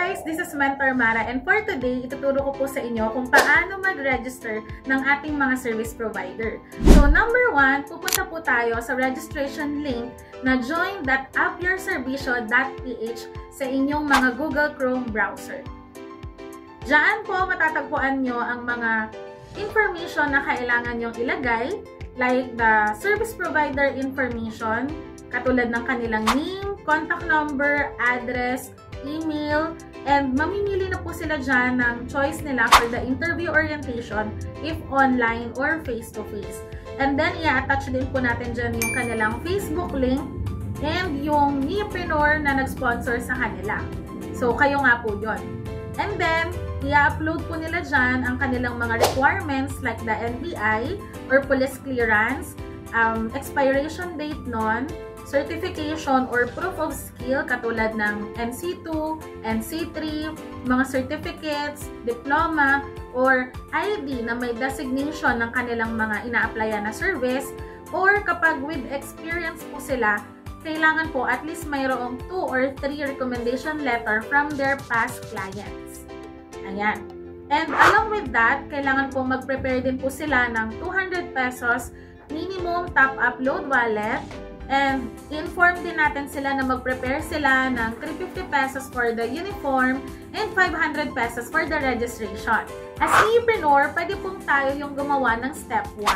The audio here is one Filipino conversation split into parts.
guys! This is Mentor Mara, and for today, ituturo ko po sa inyo kung paano mag-register ng ating mga service provider. So, number 1, pupunta po tayo sa registration link na join.appyourservisyo.ph sa inyong mga Google Chrome browser. Diyan po matatagpuan nyo ang mga information na kailangan nyong ilagay, like the service provider information, katulad ng kanilang name, contact number, address, email, and mamimili na po sila dyan ng choice nila for the interview orientation if online or face-to-face. And then, i-attach din po natin dyan yung kanilang Facebook link and yung Neopreneur na nag-sponsor sa kanila. So, kayo nga po yun. And then, i-upload po nila dyan ang kanilang mga requirements like the NBI or police clearance, expiration date nun, certification or proof of skill katulad ng NC2, NC3, mga certificates, diploma, or ID na may designation ng kanilang mga ina-applyan na service, or kapag with experience po sila, kailangan po at least mayroong 2 or 3 recommendation letter from their past clients. Ayan. And along with that, kailangan po mag-prepare din po sila ng 200 pesos minimum top-up load wallet. And inform din natin sila na mag-prepare sila ng 350 pesos for the uniform and 500 pesos for the registration. As Neopreneur, pwede pong tayo yung gumawa ng step 1.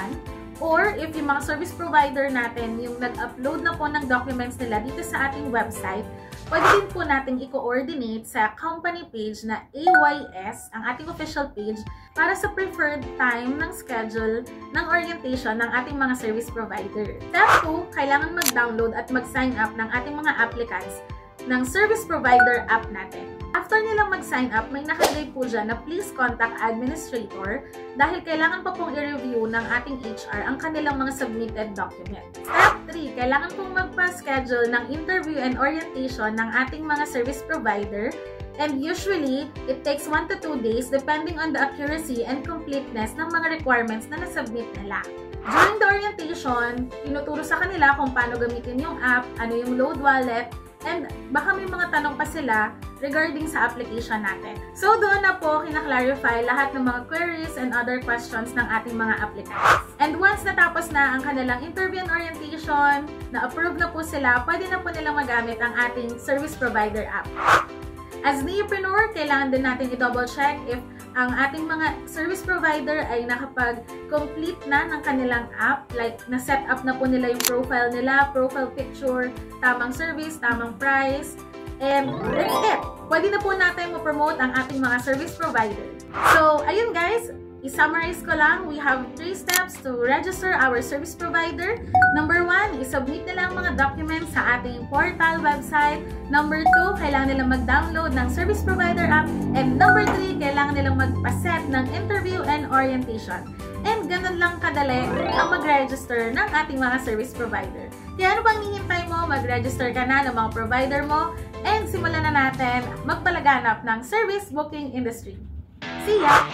Or if yung mga service provider natin yung nag-upload na po ng documents nila dito sa ating website, pwede din po natin i-coordinate sa company page na AYS, ang ating official page, para sa preferred time ng schedule ng orientation ng ating mga service provider. Step 2, kailangan mag-download at mag-sign up ng ating mga applicants ng service provider app natin. After nilang mag-sign up, may nakalagay po dyan na please contact administrator dahil kailangan pa pong i-review ng ating HR ang kanilang mga submitted documents. Step 3, kailangan pong magpa-schedule ng interview and orientation ng ating mga service provider, and usually, it takes 1 to 2 days depending on the accuracy and completeness ng mga requirements na nasubmit nila. During the orientation, tinuturo sa kanila kung paano gamitin yung app, ano yung load wallet, and baka may mga tanong pa sila regarding sa application natin. So, doon na po kinaklarify lahat ng mga queries and other questions ng ating mga applicants. And once natapos na ang kanilang interview and orientation, na-approve na po sila, pwede na po nilang magamit ang ating service provider app. As Neopreneur, kailangan din natin i-double check if ang ating mga service provider ay nakapag-complete na ng kanilang app, like na-set up na po nila yung profile nila, profile picture, tamang service, tamang price, and that's it. Pwede na po natin ma-promote ang ating mga service provider. So, ayun guys, i-summarize ko lang, we have 3 steps to register our service provider. Number 1, i-submit nila ang mga documents sa ating portal website. Number 2, kailangan nilang mag-download ng service provider app. And number 3, kailangan nilang magpa-set ng interview and orientation. And ganun lang kadali ang mag-register ng ating mga service provider. Kaya ano bang hihintay mo? Mag-register ka na ng mga provider mo and simulan na natin magpalaganap ng service booking industry. See ya!